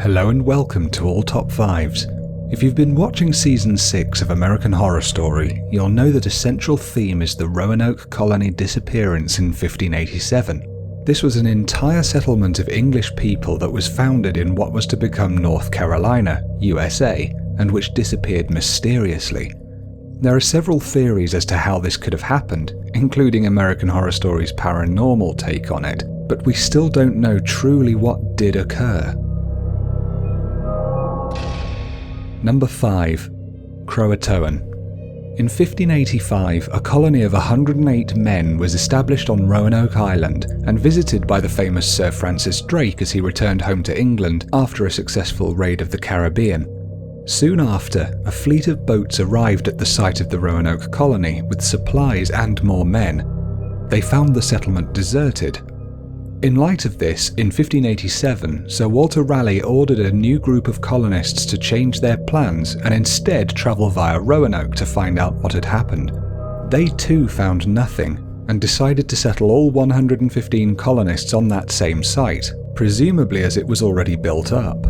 Hello and welcome to All Top 5s. If you've been watching Season 6 of American Horror Story, you'll know that a central theme is the Roanoke colony disappearance in 1587. This was an entire settlement of English people that was founded in what was to become North Carolina, USA, and which disappeared mysteriously. There are several theories as to how this could have happened, including American Horror Story's paranormal take on it, but we still don't know truly what did occur. Number 5. Croatoan. In 1585, a colony of 108 men was established on Roanoke Island and visited by the famous Sir Francis Drake as he returned home to England after a successful raid of the Caribbean. Soon after, a fleet of boats arrived at the site of the Roanoke colony with supplies and more men. They found the settlement deserted. In light of this, in 1587, Sir Walter Raleigh ordered a new group of colonists to change their plans and instead travel via Roanoke to find out what had happened. They too found nothing and decided to settle all 115 colonists on that same site, presumably as it was already built up.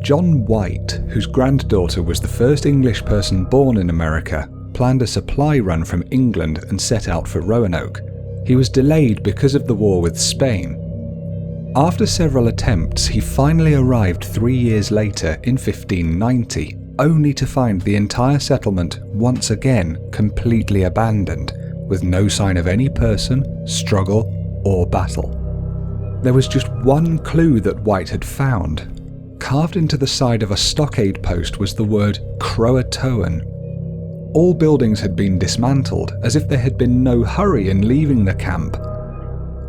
John White, whose granddaughter was the first English person born in America, planned a supply run from England and set out for Roanoke. He was delayed because of the war with Spain. After several attempts, he finally arrived 3 years later in 1590, only to find the entire settlement once again completely abandoned, with no sign of any person, struggle, or battle. There was just one clue that White had found. Carved into the side of a stockade post was the word Croatoan. All buildings had been dismantled, as if there had been no hurry in leaving the camp.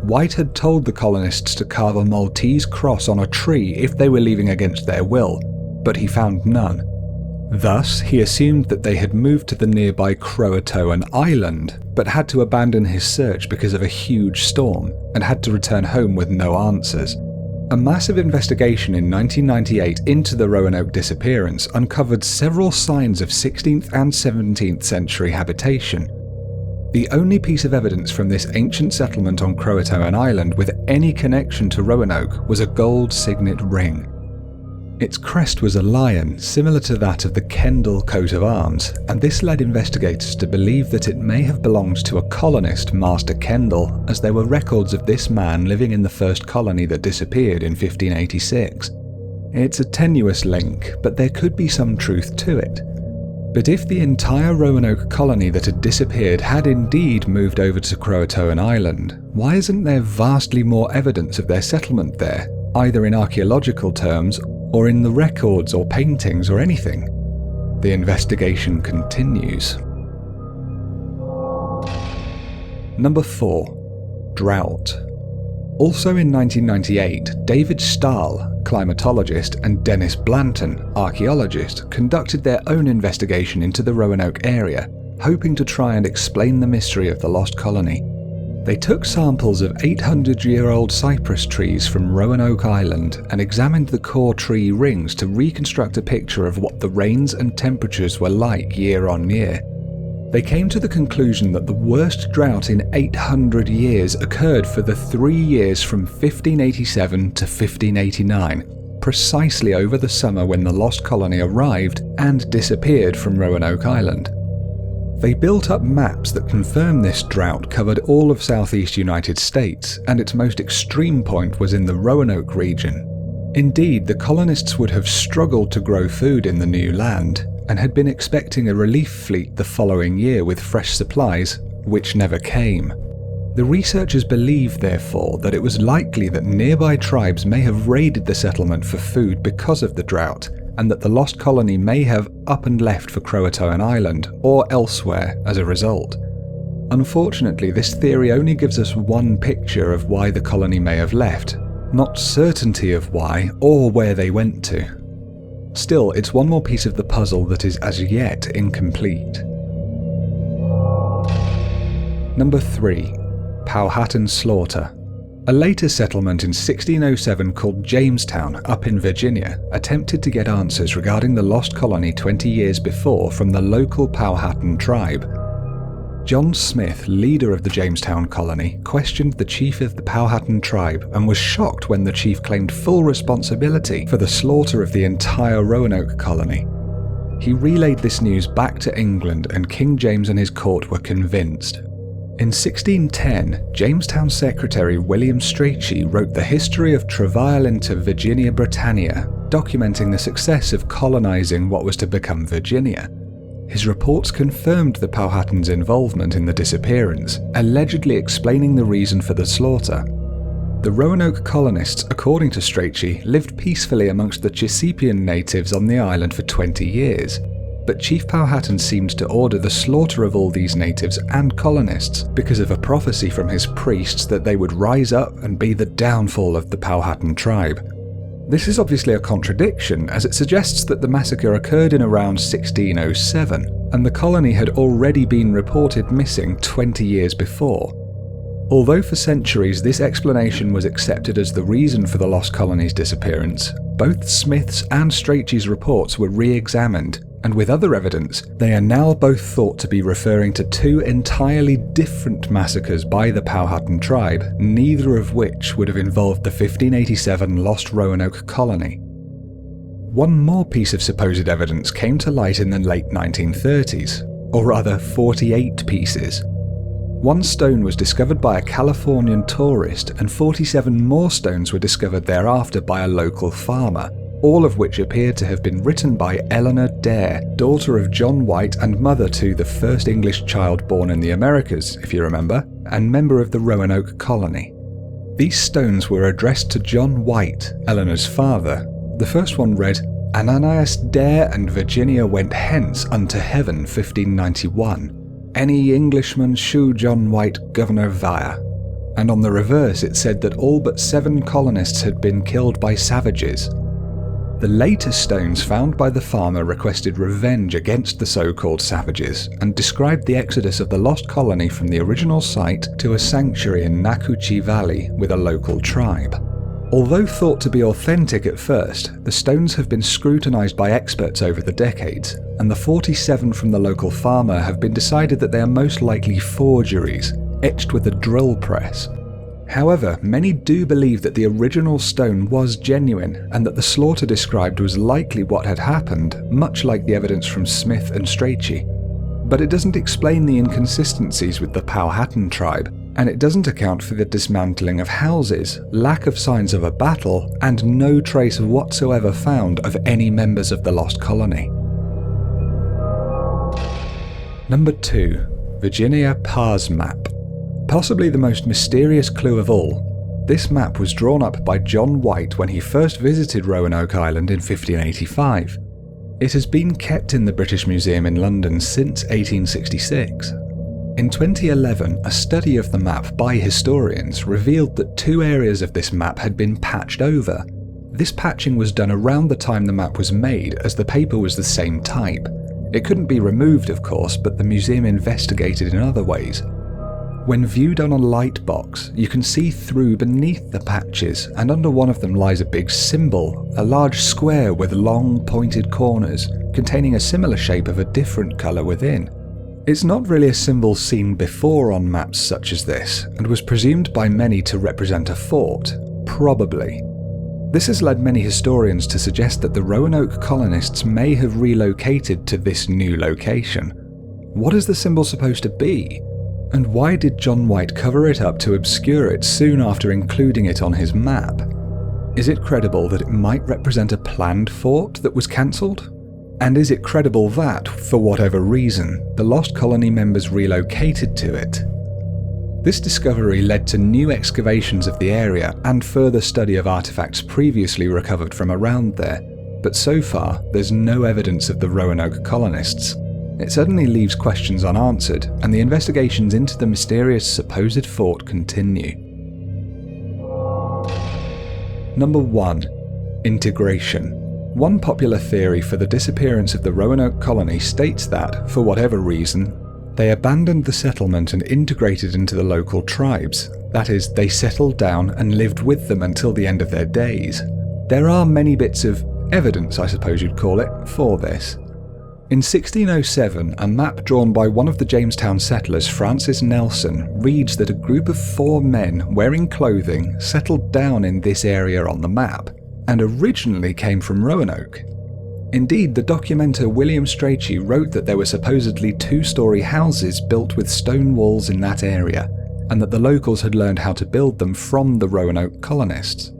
White had told the colonists to carve a Maltese cross on a tree if they were leaving against their will, but he found none. Thus, he assumed that they had moved to the nearby Croatoan Island, but had to abandon his search because of a huge storm, and had to return home with no answers. A massive investigation in 1998 into the Roanoke disappearance uncovered several signs of 16th and 17th century habitation. The only piece of evidence from this ancient settlement on Croatoan Island with any connection to Roanoke was a gold signet ring. Its crest was a lion, similar to that of the Kendall coat of arms, and this led investigators to believe that it may have belonged to a colonist, Master Kendall, as there were records of this man living in the first colony that disappeared in 1586. It's a tenuous link, but there could be some truth to it. But if the entire Roanoke colony that had disappeared had indeed moved over to Croatoan Island, why isn't there vastly more evidence of their settlement there, either in archaeological terms or in the records or paintings or anything? The investigation continues. Number 4. Drought. Also in 1998, David Stahl, climatologist, and Dennis Blanton, archaeologist, conducted their own investigation into the Roanoke area, hoping to try and explain the mystery of the lost colony. They took samples of 800-year-old cypress trees from Roanoke Island and examined the core tree rings to reconstruct a picture of what the rains and temperatures were like year on year. They came to the conclusion that the worst drought in 800 years occurred for the 3 years from 1587 to 1589, precisely over the summer when the lost colony arrived and disappeared from Roanoke Island. They built up maps that confirm this drought covered all of southeast United States, and its most extreme point was in the Roanoke region. Indeed, the colonists would have struggled to grow food in the new land, and had been expecting a relief fleet the following year with fresh supplies, which never came. The researchers believe, therefore, that it was likely that nearby tribes may have raided the settlement for food because of the drought, and that the lost colony may have up and left for Croatoan Island or elsewhere as a result. Unfortunately, this theory only gives us one picture of why the colony may have left, not certainty of why or where they went to. Still, it's one more piece of the puzzle that is as yet incomplete. Number 3. Powhatan Slaughter. A later settlement in 1607 called Jamestown, up in Virginia, attempted to get answers regarding the lost colony 20 years before from the local Powhatan tribe. John Smith, leader of the Jamestown colony, questioned the chief of the Powhatan tribe and was shocked when the chief claimed full responsibility for the slaughter of the entire Roanoke colony. He relayed this news back to England, and King James and his court were convinced. In 1610, Jamestown secretary William Strachey wrote the history of Travail into Virginia Britannia, documenting the success of colonizing what was to become Virginia. His reports confirmed the Powhatans' involvement in the disappearance, allegedly explaining the reason for the slaughter. The Roanoke colonists, according to Strachey, lived peacefully amongst the Chesapeakean natives on the island for 20 years, but Chief Powhatan seemed to order the slaughter of all these natives and colonists because of a prophecy from his priests that they would rise up and be the downfall of the Powhatan tribe. This is obviously a contradiction, as it suggests that the massacre occurred in around 1607, and the colony had already been reported missing 20 years before. Although for centuries this explanation was accepted as the reason for the Lost Colony's disappearance, both Smith's and Strachey's reports were re-examined, and with other evidence, they are now both thought to be referring to two entirely different massacres by the Powhatan tribe, neither of which would have involved the 1587 lost Roanoke colony. One more piece of supposed evidence came to light in the late 1930s, or rather 48 pieces. One stone was discovered by a Californian tourist, and 47 more stones were discovered thereafter by a local farmer, all of which appeared to have been written by Eleanor Dare, daughter of John White and mother to the first English child born in the Americas, if you remember, and member of the Roanoke colony. These stones were addressed to John White, Eleanor's father. The first one read, "Ananias Dare and Virginia went hence unto heaven 1591. Any Englishman shew John White governor via." And on the reverse it said that all but 7 colonists had been killed by savages. The later stones found by the farmer requested revenge against the so-called savages and described the exodus of the lost colony from the original site to a sanctuary in Nakuchi Valley with a local tribe. Although thought to be authentic at first, the stones have been scrutinized by experts over the decades, and the 47 from the local farmer have been decided that they are most likely forgeries, etched with a drill press. However, many do believe that the original stone was genuine and that the slaughter described was likely what had happened, much like the evidence from Smith and Strachey. But it doesn't explain the inconsistencies with the Powhatan tribe, and it doesn't account for the dismantling of houses, lack of signs of a battle, and no trace whatsoever found of any members of the lost colony. Number 2. Virginia Parr's Map. Possibly the most mysterious clue of all, this map was drawn up by John White when he first visited Roanoke Island in 1585. It has been kept in the British Museum in London since 1866. In 2011, a study of the map by historians revealed that 2 areas of this map had been patched over. This patching was done around the time the map was made, as the paper was the same type. It couldn't be removed, of course, but the museum investigated in other ways. When viewed on a light box, you can see through beneath the patches, and under one of them lies a big symbol, a large square with long pointed corners, containing a similar shape of a different colour within. It's not really a symbol seen before on maps such as this, and was presumed by many to represent a fort, probably. This has led many historians to suggest that the Roanoke colonists may have relocated to this new location. What is the symbol supposed to be? And why did John White cover it up to obscure it soon after including it on his map? Is it credible that it might represent a planned fort that was cancelled? And is it credible that, for whatever reason, the lost colony members relocated to it? This discovery led to new excavations of the area and further study of artifacts previously recovered from around there, but so far there's no evidence of the Roanoke colonists. It certainly leaves questions unanswered, and the investigations into the mysterious supposed fort continue. Number 1. Integration. One popular theory for the disappearance of the Roanoke colony states that, for whatever reason, they abandoned the settlement and integrated into the local tribes. That is, they settled down and lived with them until the end of their days. There are many bits of evidence, I suppose you'd call it, for this. In 1607, a map drawn by one of the Jamestown settlers, Francis Nelson, reads that a group of 4 men wearing clothing settled down in this area on the map, and originally came from Roanoke. Indeed, the documenter William Strachey wrote that there were supposedly 2-story houses built with stone walls in that area, and that the locals had learned how to build them from the Roanoke colonists.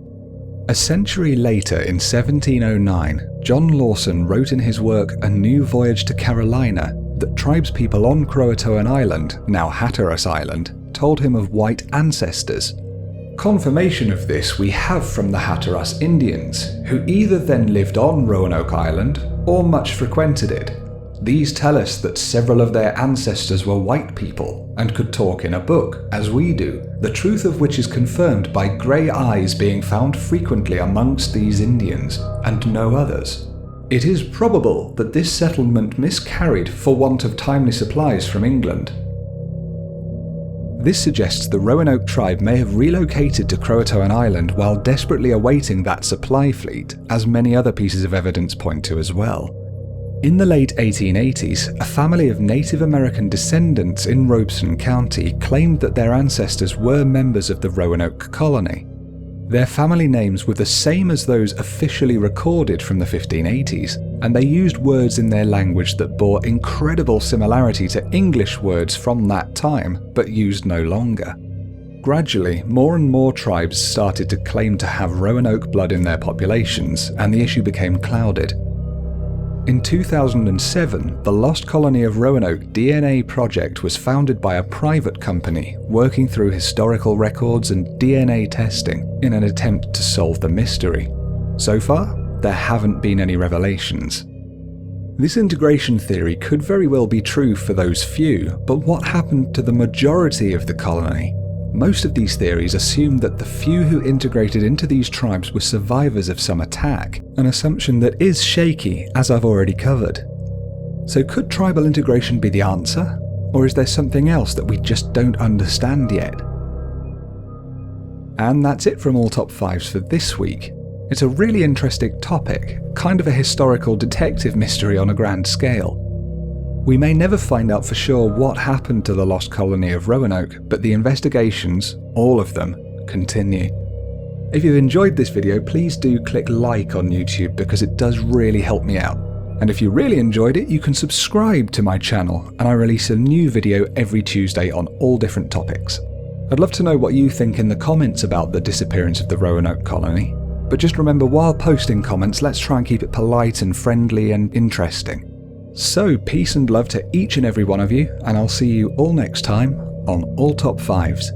A century later, in 1709, John Lawson wrote in his work A New Voyage to Carolina that tribespeople on Croatoan Island, now Hatteras Island, told him of white ancestors. Confirmation of this we have from the Hatteras Indians, who either then lived on Roanoke Island or much frequented it. These tell us that several of their ancestors were white people and could talk in a book, as we do, the truth of which is confirmed by grey eyes being found frequently amongst these Indians, and no others. It is probable that this settlement miscarried for want of timely supplies from England. This suggests the Roanoke tribe may have relocated to Croatoan Island while desperately awaiting that supply fleet, as many other pieces of evidence point to as well. In the late 1880s, a family of Native American descendants in Robeson County claimed that their ancestors were members of the Roanoke colony. Their family names were the same as those officially recorded from the 1580s, and they used words in their language that bore incredible similarity to English words from that time, but used no longer. Gradually, more and more tribes started to claim to have Roanoke blood in their populations, and the issue became clouded. In 2007, the Lost Colony of Roanoke DNA project was founded by a private company working through historical records and DNA testing in an attempt to solve the mystery. So far, there haven't been any revelations. This integration theory could very well be true for those few, but what happened to the majority of the colony? Most of these theories assume that the few who integrated into these tribes were survivors of some attack, an assumption that is shaky, as I've already covered. So could tribal integration be the answer? Or is there something else that we just don't understand yet? And that's it from All Top 5s for this week. It's a really interesting topic, kind of a historical detective mystery on a grand scale. We may never find out for sure what happened to the Lost Colony of Roanoke, but the investigations, all of them, continue. If you've enjoyed this video, please do click like on YouTube because it does really help me out. And if you really enjoyed it, you can subscribe to my channel, and I release a new video every Tuesday on all different topics. I'd love to know what you think in the comments about the disappearance of the Roanoke colony. But just remember, while posting comments, let's try and keep it polite and friendly and interesting. So, peace and love to each and every one of you, and I'll see you all next time on All Top 5s.